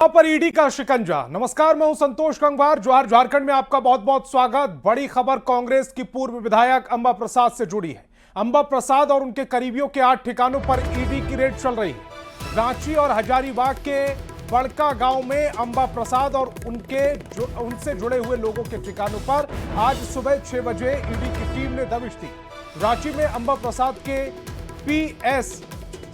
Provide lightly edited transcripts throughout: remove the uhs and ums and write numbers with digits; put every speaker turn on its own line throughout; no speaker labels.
पर ईडी का शिकंजा। नमस्कार, मैं हूं संतोष गंगवार। जोहार झारखंड में आपका बहुत बहुत स्वागत। बड़ी खबर कांग्रेस की पूर्व विधायक अंबा प्रसाद से जुड़ी है। अंबा प्रसाद और उनके करीबियों के 8 ठिकानों पर ईडी की रेड चल रही है। रांची और हजारीबाग के बड़का गांव में अंबा प्रसाद और उनसे जुड़े हुए लोगों के ठिकानों पर आज सुबह 6 बजे ईडी की टीम ने दबिश दी। रांची में अंबा प्रसाद के पीएस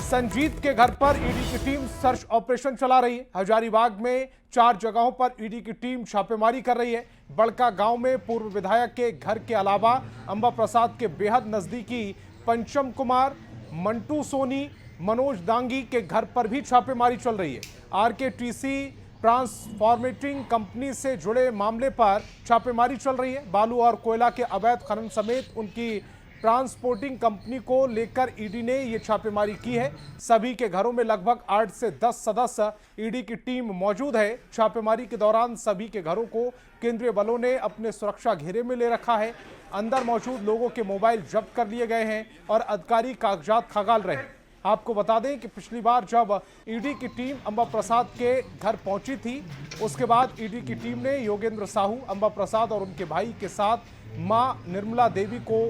संजीत के घर पर ईडी की टीम सर्च ऑपरेशन चला रही है। हजारीबाग में 4 जगहों पर ईडी की टीम छापेमारी कर रही है। बड़का गांव में पूर्व विधायक के घर के अलावा अंबा प्रसाद के बेहद नजदीकी पंचम कुमार, मंटू सोनी, मनोज दांगी के घर पर भी छापेमारी चल रही है। आरकेटीसी ट्रांसफॉर्मेटिंग कंपनी से जुड़े मामले पर छापेमारी चल रही है। बालू और कोयला के अवैध खनन समेत उनकी ट्रांसपोर्टिंग कंपनी को लेकर ईडी ने यह छापेमारी की है। सभी के घरों में लगभग 8 से 10 सदस्य ईडी की टीम मौजूद है। छापेमारी के दौरान सभी के घरों को केंद्रीय बलों ने अपने सुरक्षा घेरे में ले रखा है। अंदर मौजूद लोगों के मोबाइल जब्त कर लिए गए हैं और अधिकारी कागजात खंगाल रहे हैं। आपको बता दें कि पिछली बार जब ईडी की टीम अंबा प्रसाद के घर पहुंची थी, उसके बाद ईडी की टीम ने योगेंद्र साहू, अंबा प्रसाद और उनके भाई के साथ मां निर्मला देवी को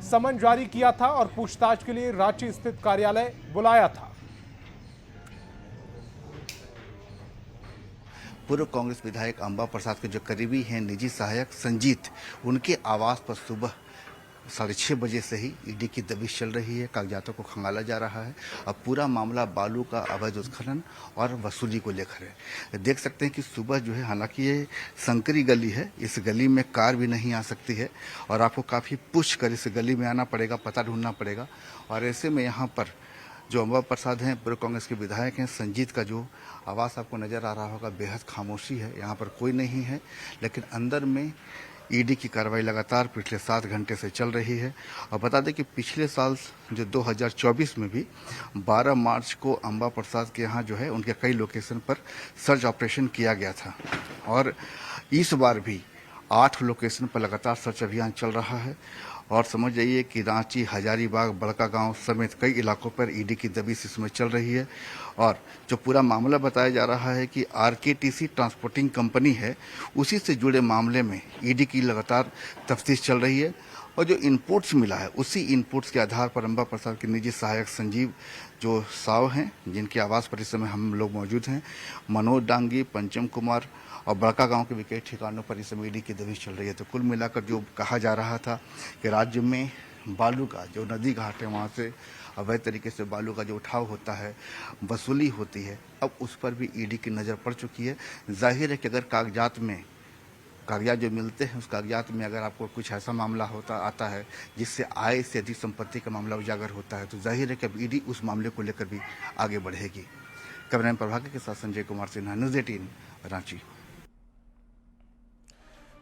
समन जारी किया था और पूछताछ के लिए रांची स्थित कार्यालय बुलाया था।
पूर्व कांग्रेस विधायक अंबा प्रसाद के जो करीबी हैं निजी सहायक संजीत, उनके आवास पर सुबह 6:30 बजे से ही ईडी की दबिश चल रही है। कागजातों को खंगाला जा रहा है। अब पूरा मामला बालू का अवैध उत्खनन और वसूली को लेकर है। देख सकते हैं कि सुबह जो है, हालांकि ये संकरी गली है, इस गली में कार भी नहीं आ सकती है और आपको काफ़ी पुश कर इस गली में आना पड़ेगा, पता ढूंढना पड़ेगा। और ऐसे में यहाँ पर जो अंबा प्रसाद हैं, पूर्व कांग्रेस के विधायक हैं, संजीत का जो आवास आपको नज़र आ रहा होगा, बेहद खामोशी है, यहाँ पर कोई नहीं है। लेकिन अंदर में ईडी की कार्रवाई लगातार पिछले 7 घंटे से चल रही है। और बता दें कि पिछले साल जो 2024 में भी 12 मार्च को अंबा प्रसाद के यहाँ जो है, उनके कई लोकेशन पर सर्च ऑपरेशन किया गया था और इस बार भी 8 लोकेशन पर लगातार सर्च अभियान चल रहा है। और समझ जाइए कि रांची, हजारीबाग, बड़का गांव समेत कई इलाकों पर ईडी की दबिश इस समय चल रही है। और जो पूरा मामला बताया जा रहा है कि आरकेटीसी ट्रांसपोर्टिंग कंपनी है, उसी से जुड़े मामले में ईडी की लगातार तफ्तीश चल रही है। और जो इनपुट्स मिला है, उसी इनपुट्स के आधार पर अंबा प्रसाद के निजी सहायक संजीव जो साव हैं, जिनके आवास पर इस समय हम लोग मौजूद हैं, मनोज डांगी, पंचम कुमार और बड़का गांव के भी कई ठिकानों पर इस समय ईडी की दबिश चल रही है। तो कुल मिलाकर जो कहा जा रहा था कि राज्य में बालू का जो नदी घाट है, वहाँ से अवैध तरीके से बालू का जो उठाव होता है, वसूली होती है, अब उस पर भी ईडी की नज़र पड़ चुकी है। जाहिर है कि अगर कागजात जो मिलते हैं, उस कागजात में अगर आपको कुछ ऐसा मामला आता है जिससे आय से अधिक संपत्ति का मामला उजागर होता है, तो जाहिर है कि अब ईडी उस मामले को लेकर भी आगे बढ़ेगी। कैमरामैन प्रभाकर के साथ संजय कुमार सिन्हा, न्यूज़ 18 रांची।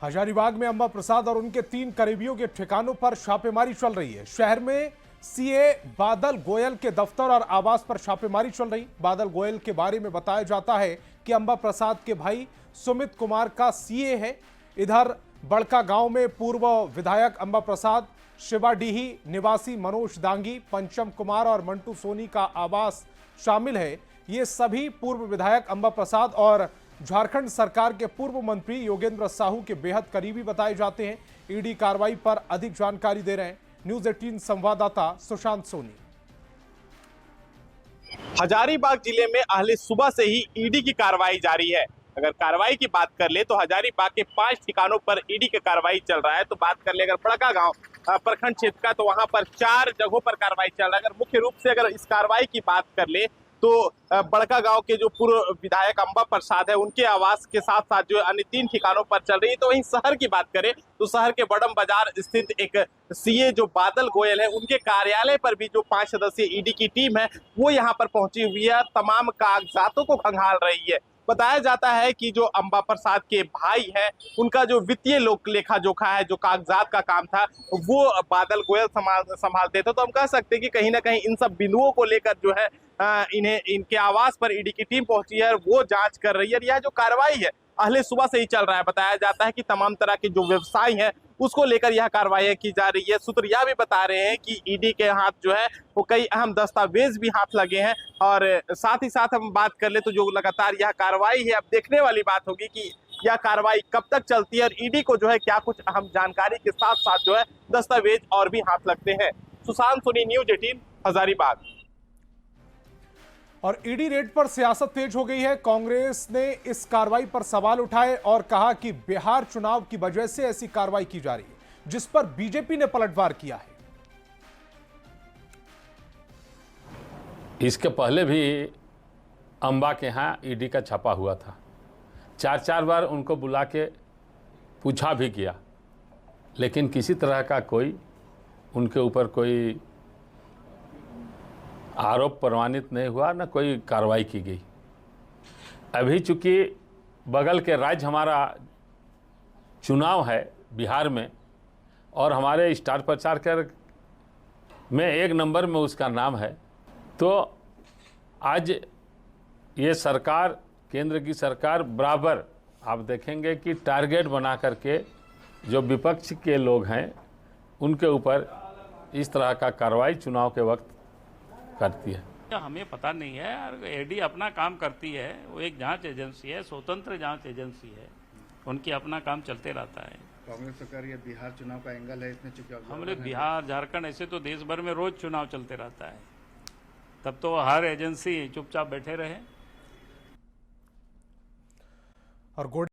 हजारीबाग में अंबा प्रसाद और उनके 3 करीबियों के ठिकानों पर छापेमारी चल रही है। शहर में सीए बादल गोयल के दफ्तर और आवास पर छापेमारी चल रही। बादल गोयल के बारे में बताया जाता है कि अंबा प्रसाद के भाई सुमित कुमार का सीए है। इधर बड़का गांव में पूर्व विधायक अंबा प्रसाद, शिवाडीही निवासी मनोज दांगी, पंचम कुमार और मंटू सोनी का आवास शामिल है। ये सभी पूर्व विधायक अंबा प्रसाद और झारखंड सरकार के पूर्व मंत्री योगेंद्र साहू के बेहद करीबी बताए जाते हैं। ईडी कार्रवाई पर अधिक जानकारी दे रहे हैं न्यूज़ 18 संवाददाता सुशांत सोनी।
हजारीबाग जिले में अहले सुबह से ही ईडी की कार्रवाई जारी है। अगर कार्रवाई की बात कर ले तो हजारीबाग के 5 ठिकानों पर ईडी की कार्रवाई चल रहा है। तो बात कर ले अगर बड़का गांव प्रखंड क्षेत्र का, तो वहां पर 4 जगहों पर कार्रवाई चल रहा है। अगर मुख्य रूप से अगर इस कार्रवाई की बात कर ले तो बड़का गांव के जो पूर्व विधायक अंबा प्रसाद है, उनके आवास के साथ साथ जो अन्य 3 ठिकानों पर चल रही है। तो वहीं शहर की बात करें तो शहर के बड़म बाजार स्थित एक सीए जो बादल गोयल है, उनके कार्यालय पर भी जो 5 सदस्यीय ईडी की टीम है, वो यहाँ पर पहुंची हुई है, तमाम कागजातों को खंगाल रही है। बताया जाता है कि जो अंबा प्रसाद के भाई है, उनका जो वित्तीय लेखा जोखा है, जो कागजात का काम था, वो बादल गोयल संभालते थे। तो हम कह सकते हैं कि कहीं ना कहीं इन सब बिंदुओं को लेकर जो है इनके आवास पर ईडी की टीम पहुंची है और वो जांच कर रही है। यह जो कार्रवाई है अहले सुबह से ही चल रहा है। बताया जाता है कि तमाम तरह के जो व्यवसायी हैं उसको लेकर यह कार्रवाई की जा रही है। सूत्र यह भी बता रहे हैं कि ईडी के हाथ जो है वो कई अहम दस्तावेज भी हाथ लगे हैं। और साथ ही साथ हम बात कर ले तो जो लगातार यह कार्रवाई है, अब देखने वाली बात होगी कि यह कार्रवाई कब तक चलती है और ईडी को जो है क्या कुछ अहम जानकारी के साथ साथ जो है दस्तावेज और भी हाथ लगते हैं। सुशांत सोनी, न्यूज़ 18, हजारीबाग।
और ईडी रेड पर सियासत तेज हो गई है। कांग्रेस ने इस कार्रवाई पर सवाल उठाए और कहा कि बिहार चुनाव की वजह से ऐसी कार्रवाई की जा रही है, जिस पर बीजेपी ने पलटवार किया है।
इसके पहले भी अंबा के यहाँ ईडी का छापा हुआ था। 4 बार उनको बुला के पूछा भी किया, लेकिन किसी तरह का कोई उनके ऊपर कोई आरोप प्रमाणित नहीं हुआ, न कोई कार्रवाई की गई। अभी चूंकि बगल के राज्य हमारा चुनाव है बिहार में, और हमारे स्टार प्रचारक में 1 नंबर में उसका नाम है, तो आज ये सरकार, केंद्र की सरकार बराबर आप देखेंगे कि टारगेट बना करके जो विपक्ष के लोग हैं उनके ऊपर इस तरह का कार्रवाई चुनाव के वक्त करती है।
हमें पता नहीं है यार, ईडी अपना काम करती है, वो एक जांच एजेंसी है, स्वतंत्र जांच एजेंसी है, उनकी अपना काम चलते रहता है।
कांग्रेस सरकार ये बिहार चुनाव का एंगल है इसमें, चूंकि
हमारे बिहार झारखंड ऐसे तो देश भर में रोज चुनाव चलते रहता है, तब तो हर एजेंसी चुपचाप बैठे रहे।
और